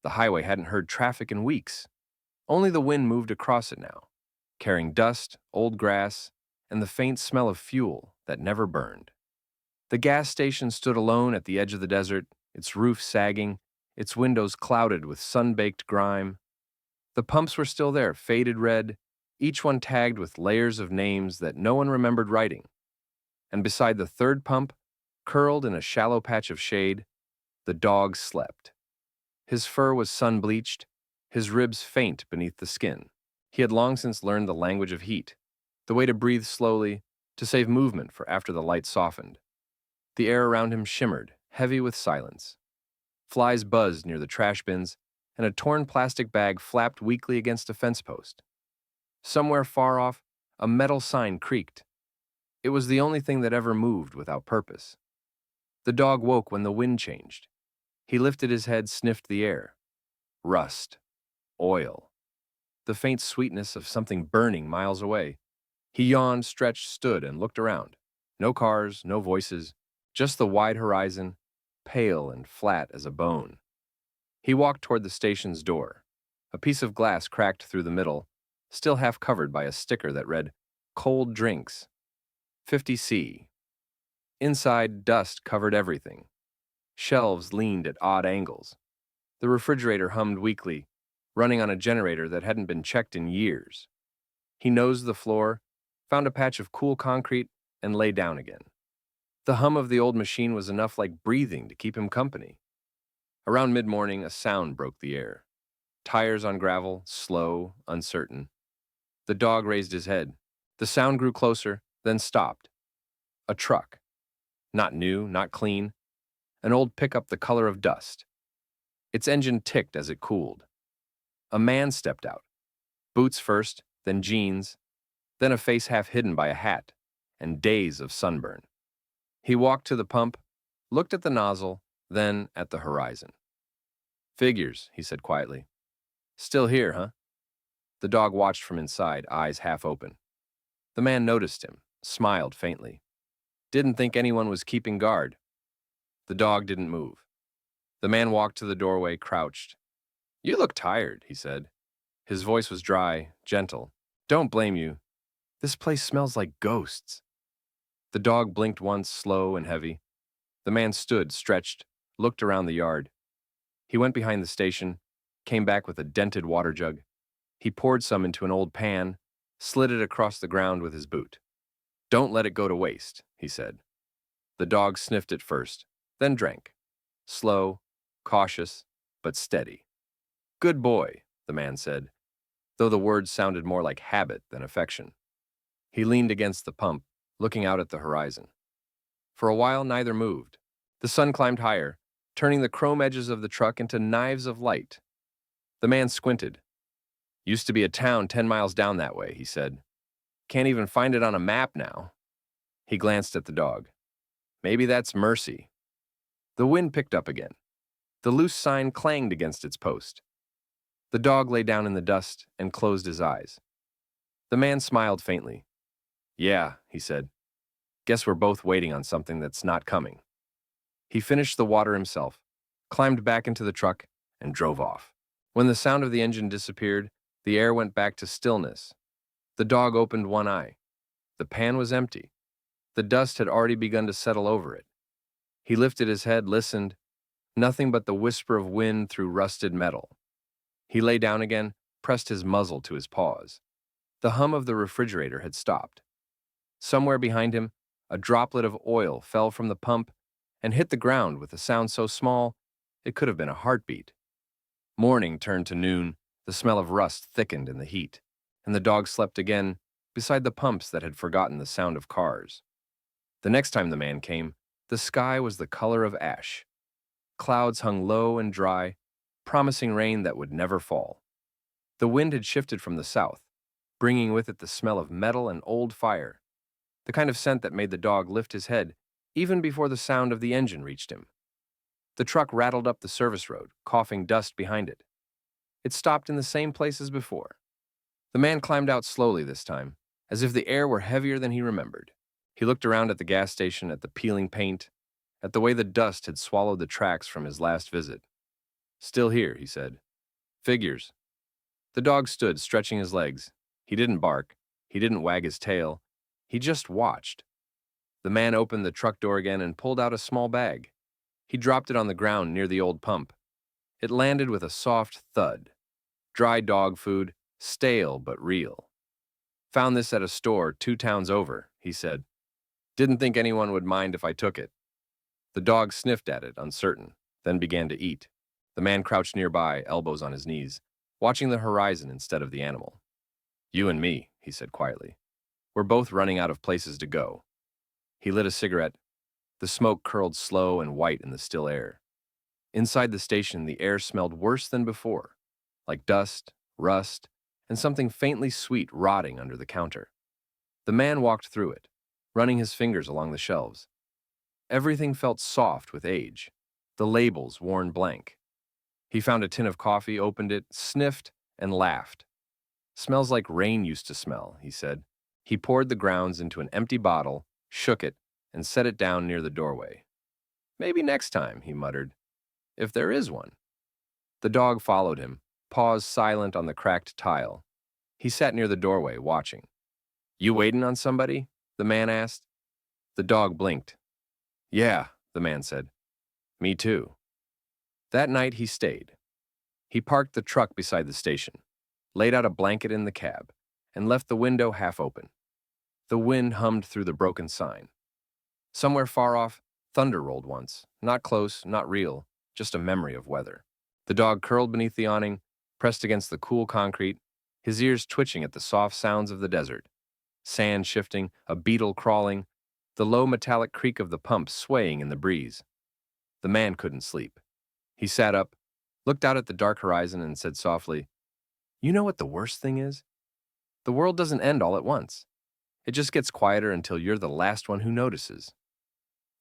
The highway hadn't heard traffic in weeks. Only the wind moved across it now, carrying dust, old grass, and the faint smell of fuel that never burned. The gas station stood alone at the edge of the desert, its roof sagging, its windows clouded with sun-baked grime. The pumps were still there, faded red, each one tagged with layers of names that no one remembered writing. And beside the third pump, curled in a shallow patch of shade, the dog slept. His fur was sun-bleached, his ribs faint beneath the skin. He had long since learned the language of heat, the way to breathe slowly, to save movement for after the light softened. The air around him shimmered, heavy with silence. Flies buzzed near the trash bins, and a torn plastic bag flapped weakly against a fence post. Somewhere far off, a metal sign creaked. It was the only thing that ever moved without purpose. The dog woke when the wind changed. He lifted his head, sniffed the air. Rust. Oil. The faint sweetness of something burning miles away. He yawned, stretched, stood, and looked around. No cars, no voices, just the wide horizon, pale and flat as a bone. He walked toward the station's door. A piece of glass cracked through the middle, still half covered by a sticker that read, "Cold Drinks, 50C." Inside, dust covered everything. Shelves leaned at odd angles. The refrigerator hummed weakly, running on a generator that hadn't been checked in years. He nosed the floor, found a patch of cool concrete, and lay down again. The hum of the old machine was enough like breathing to keep him company. Around mid-morning, a sound broke the air. Tires on gravel, slow, uncertain. The dog raised his head. The sound grew closer, then stopped. A truck. Not new, not clean. An old pickup the color of dust. Its engine ticked as it cooled. A man stepped out. Boots first, then jeans, then a face half hidden by a hat, and days of sunburn. He walked to the pump, looked at the nozzle, then at the horizon. "Figures," he said quietly. "Still here, huh?" The dog watched from inside, eyes half open. The man noticed him, smiled faintly. Didn't think anyone was keeping guard. The dog didn't move. The man walked to the doorway, crouched. "You look tired," he said. His voice was dry, gentle. "Don't blame you. This place smells like ghosts." The dog blinked once, slow and heavy. The man stood, stretched, looked around the yard. He went behind the station, came back with a dented water jug. He poured some into an old pan, slid it across the ground with his boot. "Don't let it go to waste," he said. The dog sniffed it first, then drank. Slow, cautious, but steady. "Good boy," the man said, though the words sounded more like habit than affection. He leaned against the pump, looking out at the horizon. For a while, neither moved. The sun climbed higher, turning the chrome edges of the truck into knives of light. The man squinted. "Used to be a town 10 miles down that way," he said. "Can't even find it on a map now." He glanced at the dog. "Maybe that's mercy." The wind picked up again. The loose sign clanged against its post. The dog lay down in the dust and closed his eyes. The man smiled faintly. "Yeah," he said. "Guess we're both waiting on something that's not coming." He finished the water himself, climbed back into the truck, and drove off. When the sound of the engine disappeared, the air went back to stillness. The dog opened one eye. The pan was empty. The dust had already begun to settle over it. He lifted his head, listened. Nothing but the whisper of wind through rusted metal. He lay down again, pressed his muzzle to his paws. The hum of the refrigerator had stopped. Somewhere behind him, a droplet of oil fell from the pump and hit the ground with a sound so small it could have been a heartbeat. Morning turned to noon, the smell of rust thickened in the heat, and the dog slept again beside the pumps that had forgotten the sound of cars. The next time the man came, the sky was the color of ash. Clouds hung low and dry, promising rain that would never fall. The wind had shifted from the south, bringing with it the smell of metal and old fire, the kind of scent that made the dog lift his head even before the sound of the engine reached him. The truck rattled up the service road, coughing dust behind it. It stopped in the same place as before. The man climbed out slowly this time, as if the air were heavier than he remembered. He looked around at the gas station, at the peeling paint, at the way the dust had swallowed the tracks from his last visit. Still here, he said. Figures. The dog stood, stretching his legs. He didn't bark. He didn't wag his tail. He just watched. The man opened the truck door again and pulled out a small bag. He dropped it on the ground near the old pump. It landed with a soft thud. Dry dog food, stale but real. Found this at a store 2 towns over, he said. Didn't think anyone would mind if I took it. The dog sniffed at it, uncertain, then began to eat. The man crouched nearby, elbows on his knees, watching the horizon instead of the animal. You and me, he said quietly. We're both running out of places to go. He lit a cigarette. The smoke curled slow and white in the still air. Inside the station, the air smelled worse than before, like dust, rust, and something faintly sweet rotting under the counter. The man walked through it, running his fingers along the shelves. Everything felt soft with age, the labels worn blank. He found a tin of coffee, opened it, sniffed, and laughed. Smells like rain used to smell, he said. He poured the grounds into an empty bottle, shook it, and set it down near the doorway. Maybe next time, he muttered, if there is one. The dog followed him, paused silent on the cracked tile. He sat near the doorway, watching. You waiting on somebody? The man asked. The dog blinked. Yeah, the man said. Me too. That night he stayed. He parked the truck beside the station, laid out a blanket in the cab, and left the window half open. The wind hummed through the broken sign. Somewhere far off, thunder rolled once, not close, not real, just a memory of weather. The dog curled beneath the awning, pressed against the cool concrete, his ears twitching at the soft sounds of the desert. Sand shifting, a beetle crawling, the low metallic creak of the pump swaying in the breeze. The man couldn't sleep. He sat up, looked out at the dark horizon, and said softly, You know what the worst thing is? The world doesn't end all at once. It just gets quieter until you're the last one who notices.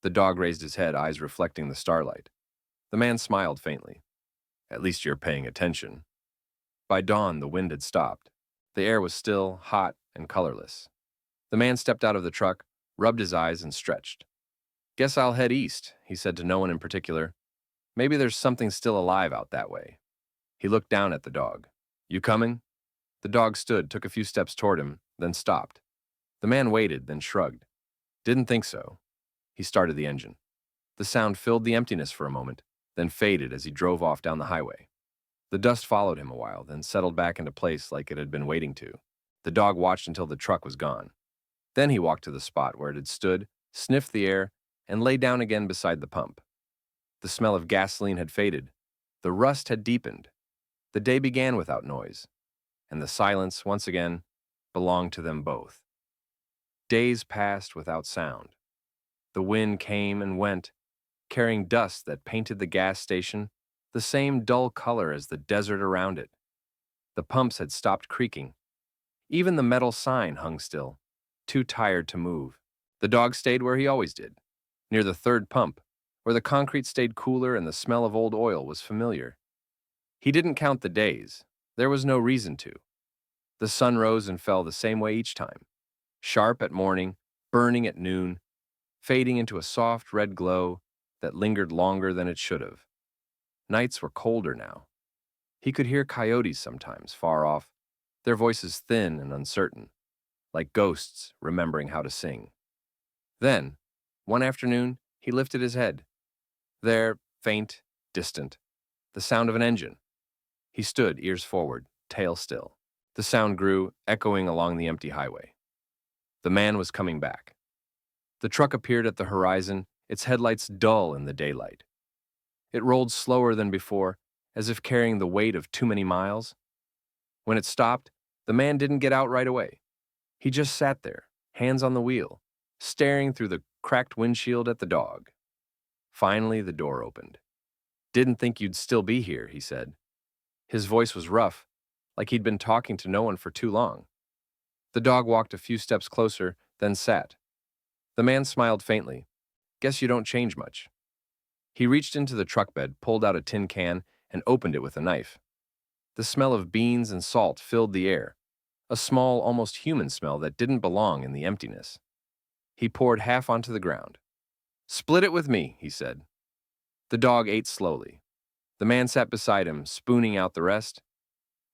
The dog raised his head, eyes reflecting the starlight. The man smiled faintly. At least you're paying attention. By dawn, the wind had stopped. The air was still, hot, and colorless. The man stepped out of the truck, rubbed his eyes, and stretched. Guess I'll head east, he said to no one in particular. Maybe there's something still alive out that way. He looked down at the dog. You coming? The dog stood, took a few steps toward him, then stopped. The man waited, then shrugged. Didn't think so. He started the engine. The sound filled the emptiness for a moment, then faded as he drove off down the highway. The dust followed him a while, then settled back into place like it had been waiting to. The dog watched until the truck was gone. Then he walked to the spot where it had stood, sniffed the air, and lay down again beside the pump. The smell of gasoline had faded. The rust had deepened. The day began without noise, and the silence, once again, belonged to them both. Days passed without sound. The wind came and went, carrying dust that painted the gas station the same dull color as the desert around it. The pumps had stopped creaking. Even the metal sign hung still, too tired to move. The dog stayed where he always did, near the third pump, where the concrete stayed cooler and the smell of old oil was familiar. He didn't count the days. There was no reason to. The sun rose and fell the same way each time, sharp at morning, burning at noon, fading into a soft red glow that lingered longer than it should have. Nights were colder now. He could hear coyotes sometimes, far off, their voices thin and uncertain, like ghosts remembering how to sing. Then, one afternoon, he lifted his head. There, faint, distant, the sound of an engine. He stood, ears forward, tail still. The sound grew, echoing along the empty highway. The man was coming back. The truck appeared at the horizon, its headlights dull in the daylight. It rolled slower than before, as if carrying the weight of too many miles. When it stopped, the man didn't get out right away. He just sat there, hands on the wheel, staring through the cracked windshield at the dog. Finally, the door opened. Didn't think you'd still be here, he said. His voice was rough, like he'd been talking to no one for too long. The dog walked a few steps closer, then sat. The man smiled faintly. Guess you don't change much. He reached into the truck bed, pulled out a tin can, and opened it with a knife. The smell of beans and salt filled the air, a small, almost human smell that didn't belong in the emptiness. He poured half onto the ground. Split it with me, he said. The dog ate slowly. The man sat beside him, spooning out the rest.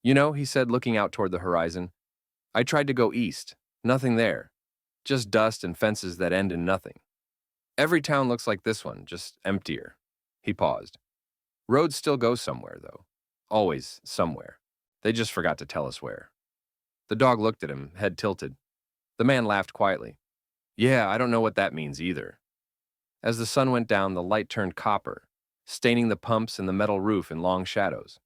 You know, he said, looking out toward the horizon, I tried to go east. Nothing there. Just dust and fences that end in nothing. Every town looks like this one, just emptier. He paused. Roads still go somewhere, though. Always somewhere. They just forgot to tell us where. The dog looked at him, head tilted. The man laughed quietly. Yeah, I don't know what that means either. As the sun went down, the light turned copper, staining the pumps and the metal roof in long shadows.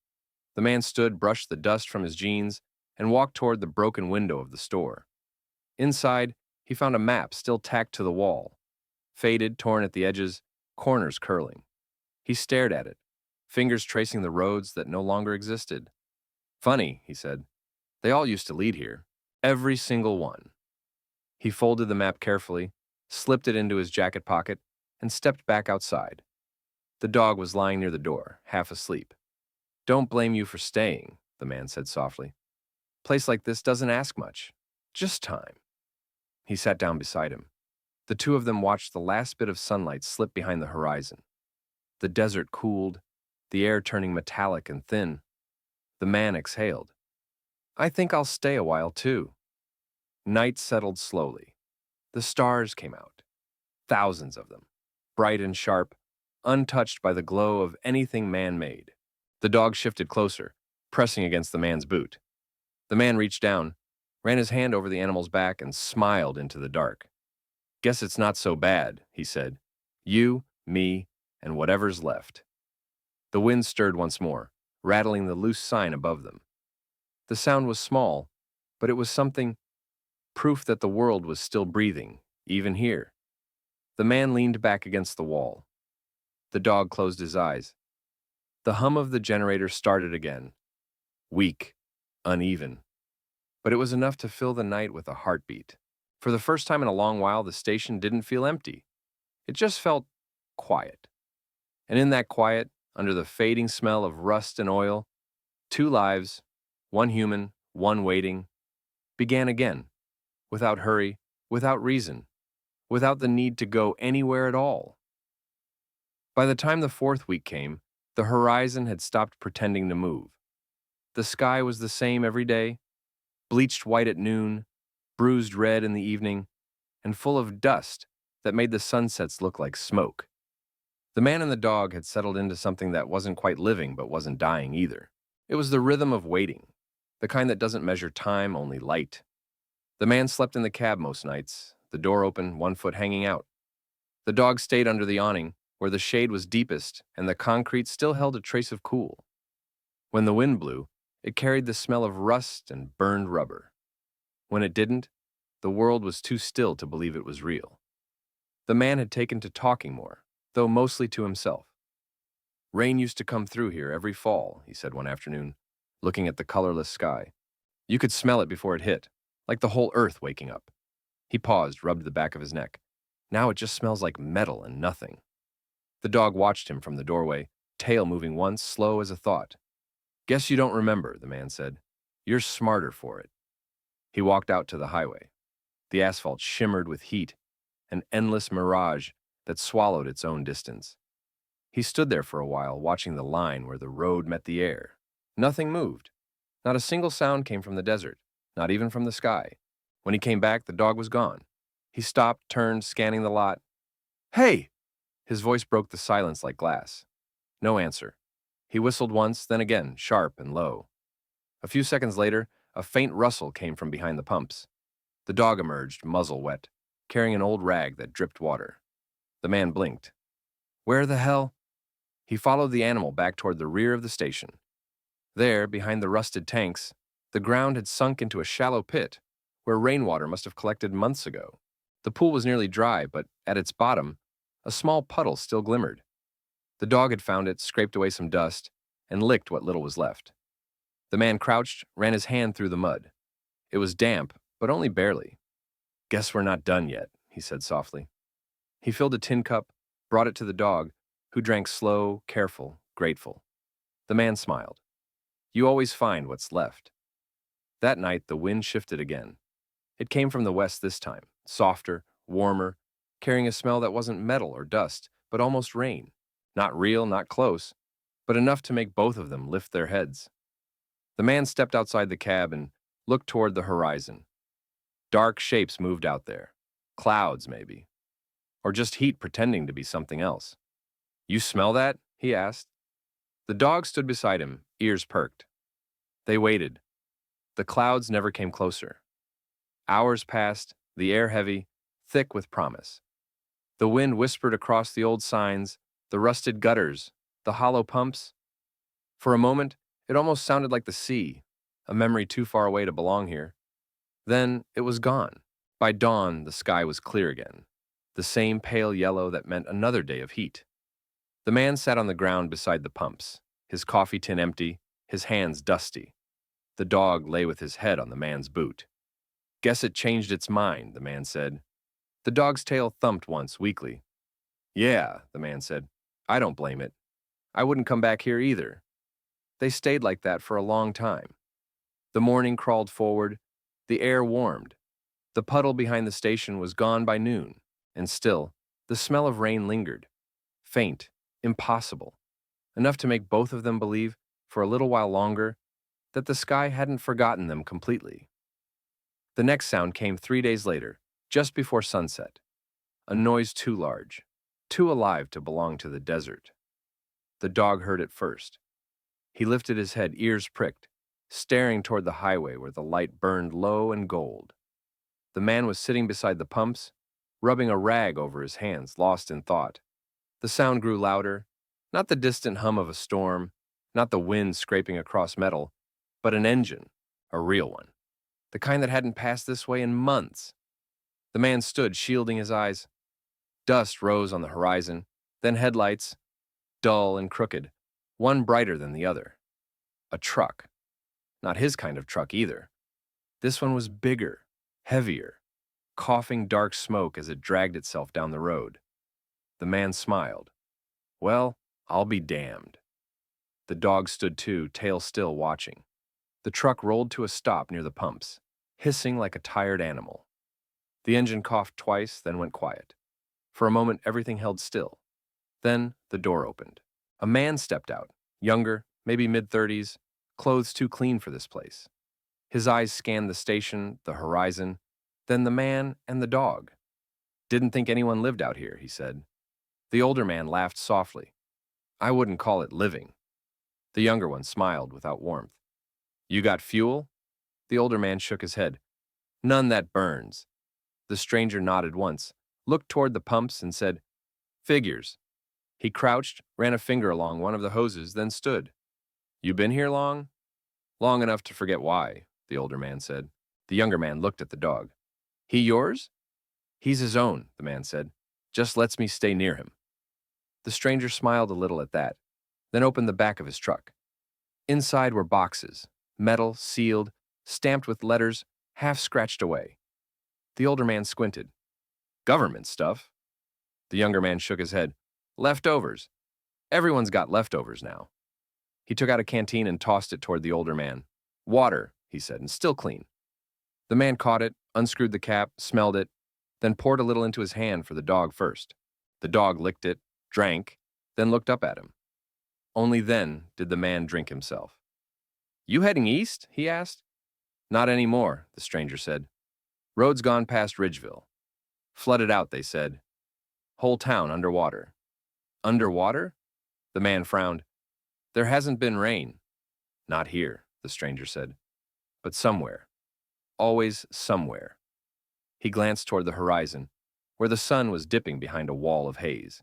The man stood, brushed the dust from his jeans, and walked toward the broken window of the store. Inside, he found a map still tacked to the wall, faded, torn at the edges, corners curling. He stared at it, fingers tracing the roads that no longer existed. Funny, he said. They all used to lead here. Every single one. He folded the map carefully, slipped it into his jacket pocket, and stepped back outside. The dog was lying near the door, half asleep. Don't blame you for staying, the man said softly. Place like this doesn't ask much. Just time. He sat down beside him. The two of them watched the last bit of sunlight slip behind the horizon. The desert cooled, the air turning metallic and thin. The man exhaled. I think I'll stay a while, too. Night settled slowly. The stars came out. Thousands of them, bright and sharp, untouched by the glow of anything man-made. The dog shifted closer, pressing against the man's boot. The man reached down, ran his hand over the animal's back, and smiled into the dark. Guess it's not so bad, he said. You, me, and whatever's left. The wind stirred once more, rattling the loose sign above them. The sound was small, but it was something, proof that the world was still breathing, even here. The man leaned back against the wall. The dog closed his eyes. The hum of the generator started again, weak, uneven. But it was enough to fill the night with a heartbeat. For the first time in a long while, the station didn't feel empty. It just felt quiet. And in that quiet, under the fading smell of rust and oil, two lives, one human, one waiting, began again, without hurry, without reason, without the need to go anywhere at all. By the time the fourth week came, the horizon had stopped pretending to move. The sky was the same every day, bleached white at noon, bruised red in the evening, and full of dust that made the sunsets look like smoke. The man and the dog had settled into something that wasn't quite living but wasn't dying either. It was the rhythm of waiting, the kind that doesn't measure time, only light. The man slept in the cab most nights, the door open, one foot hanging out. The dog stayed under the awning, where the shade was deepest and the concrete still held a trace of cool. When the wind blew, it carried the smell of rust and burned rubber. When it didn't, the world was too still to believe it was real. The man had taken to talking more, though mostly to himself. Rain used to come through here every fall, he said one afternoon, looking at the colorless sky. You could smell it before it hit, like the whole earth waking up. He paused, rubbed the back of his neck. Now it just smells like metal and nothing. The dog watched him from the doorway, tail moving once, slow as a thought. Guess you don't remember, the man said. You're smarter for it. He walked out to the highway. The asphalt shimmered with heat, an endless mirage that swallowed its own distance. He stood there for a while, watching the line where the road met the air. Nothing moved. Not a single sound came from the desert, not even from the sky. When he came back, the dog was gone. He stopped, turned, scanning the lot. Hey! His voice broke the silence like glass. No answer. He whistled once, then again, sharp and low. A few seconds later, a faint rustle came from behind the pumps. The dog emerged, muzzle wet, carrying an old rag that dripped water. The man blinked. Where the hell? He followed the animal back toward the rear of the station. There, behind the rusted tanks, the ground had sunk into a shallow pit where rainwater must have collected months ago. The pool was nearly dry, but at its bottom, a small puddle still glimmered. The dog had found it, scraped away some dust, and licked what little was left. The man crouched, ran his hand through the mud. It was damp, but only barely. Guess we're not done yet, he said softly. He filled a tin cup, brought it to the dog, who drank slow, careful, grateful. The man smiled. You always find what's left. That night, the wind shifted again. It came from the west this time, softer, warmer, carrying a smell that wasn't metal or dust, but almost rain. Not real, not close, but enough to make both of them lift their heads. The man stepped outside the cab and looked toward the horizon. Dark shapes moved out there. Clouds, maybe. Or just heat pretending to be something else. "You smell that?" he asked. The dog stood beside him, ears perked. They waited. The clouds never came closer. Hours passed, the air heavy, thick with promise. The wind whispered across the old signs, the rusted gutters, the hollow pumps. For a moment, it almost sounded like the sea, a memory too far away to belong here. Then it was gone. By dawn, the sky was clear again, the same pale yellow that meant another day of heat. The man sat on the ground beside the pumps, his coffee tin empty, his hands dusty. The dog lay with his head on the man's boot. "Guess it changed its mind," the man said. The dog's tail thumped once, weakly. "Yeah," the man said. "I don't blame it. I wouldn't come back here either." They stayed like that for a long time. The morning crawled forward, the air warmed. The puddle behind the station was gone by noon, and still, the smell of rain lingered. Faint, impossible, enough to make both of them believe, for a little while longer, that the sky hadn't forgotten them completely. The next sound came 3 days later, just before sunset. A noise too large, too alive to belong to the desert. The dog heard it first. He lifted his head, ears pricked, staring toward the highway where the light burned low and gold. The man was sitting beside the pumps, rubbing a rag over his hands, lost in thought. The sound grew louder, not the distant hum of a storm, not the wind scraping across metal, but an engine, a real one, the kind that hadn't passed this way in months. The man stood, shielding his eyes. Dust rose on the horizon, then headlights, dull and crooked, one brighter than the other. A truck. Not his kind of truck either. This one was bigger, heavier, coughing dark smoke as it dragged itself down the road. The man smiled. "Well, I'll be damned." The dog stood too, tail still, watching. The truck rolled to a stop near the pumps, hissing like a tired animal. The engine coughed twice, then went quiet. For a moment, everything held still. Then the door opened. A man stepped out, younger, maybe mid-30s, clothes too clean for this place. His eyes scanned the station, the horizon, then the man and the dog. "Didn't think anyone lived out here," he said. The older man laughed softly. "I wouldn't call it living." The younger one smiled without warmth. "You got fuel?" The older man shook his head. "None that burns." The stranger nodded once, looked toward the pumps, and said, "Figures." He crouched, ran a finger along one of the hoses, then stood. "You been here long?" "Long enough to forget why," the older man said. The younger man looked at the dog. "He yours?" "He's his own," the man said. "Just lets me stay near him." The stranger smiled a little at that, then opened the back of his truck. Inside were boxes, metal, sealed, stamped with letters, half scratched away. The older man squinted. "Government stuff." The younger man shook his head. "Leftovers. Everyone's got leftovers now." He took out a canteen and tossed it toward the older man. "Water," he said, "and still clean." The man caught it, unscrewed the cap, smelled it, then poured a little into his hand for the dog first. The dog licked it, drank, then looked up at him. Only then did the man drink himself. "You heading east?" he asked. "Not anymore," the stranger said. "Road's gone past Ridgeville. Flooded out," they said. "Whole town underwater." "Underwater?" The man frowned. "There hasn't been rain." "Not here," the stranger said. "But somewhere. Always somewhere." He glanced toward the horizon, where the sun was dipping behind a wall of haze.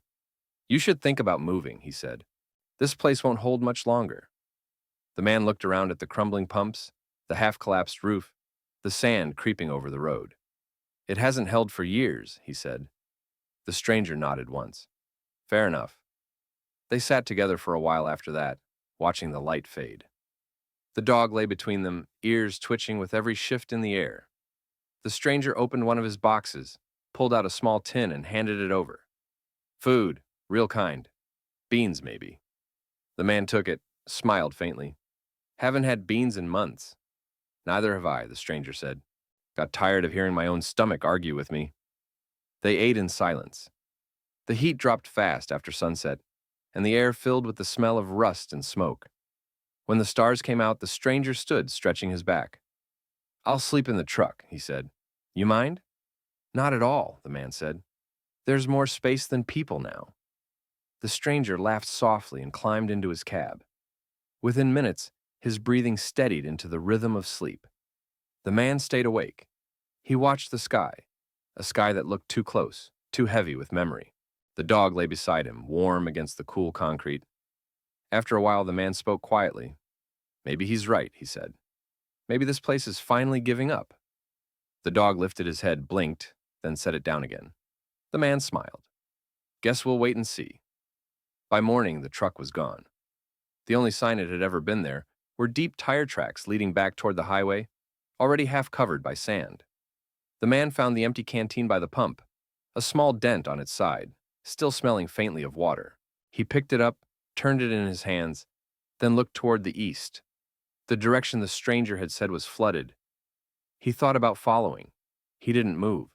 "You should think about moving," he said. "This place won't hold much longer." The man looked around at the crumbling pumps, the half-collapsed roof, the sand creeping over the road. "It hasn't held for years," he said. The stranger nodded once. "Fair enough." They sat together for a while after that, watching the light fade. The dog lay between them, ears twitching with every shift in the air. The stranger opened one of his boxes, pulled out a small tin and handed it over. "Food, real kind. Beans, maybe." The man took it, smiled faintly. "Haven't had beans in months." "Neither have I," the stranger said. "Got tired of hearing my own stomach argue with me." They ate in silence. The heat dropped fast after sunset, and the air filled with the smell of rust and smoke. When the stars came out, the stranger stood, stretching his back. "I'll sleep in the truck," he said. "You mind?" "Not at all," the man said. "There's more space than people now." The stranger laughed softly and climbed into his cab. Within minutes, his breathing steadied into the rhythm of sleep. The man stayed awake. He watched the sky, a sky that looked too close, too heavy with memory. The dog lay beside him, warm against the cool concrete. After a while, the man spoke quietly. "Maybe he's right," he said. "Maybe this place is finally giving up." The dog lifted his head, blinked, then set it down again. The man smiled. "Guess we'll wait and see." By morning, the truck was gone. The only sign it had ever been there were deep tire tracks leading back toward the highway, already half covered by sand. The man found the empty canteen by the pump, a small dent on its side, still smelling faintly of water. He picked it up, turned it in his hands, then looked toward the east. The direction the stranger had said was flooded. He thought about following. He didn't move.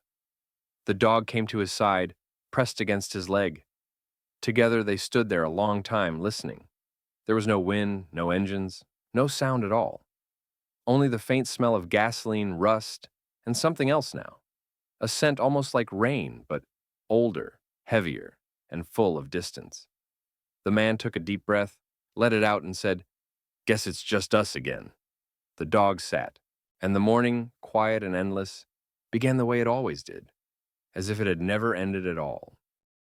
The dog came to his side, pressed against his leg. Together they stood there a long time, listening. There was no wind, no engines, no sound at all. Only the faint smell of gasoline, rust, and something else now. A scent almost like rain, but older, heavier, and full of distance. The man took a deep breath, let it out, and said, "Guess it's just us again." The dog sat, and the morning, quiet and endless, began the way it always did, as if it had never ended at all.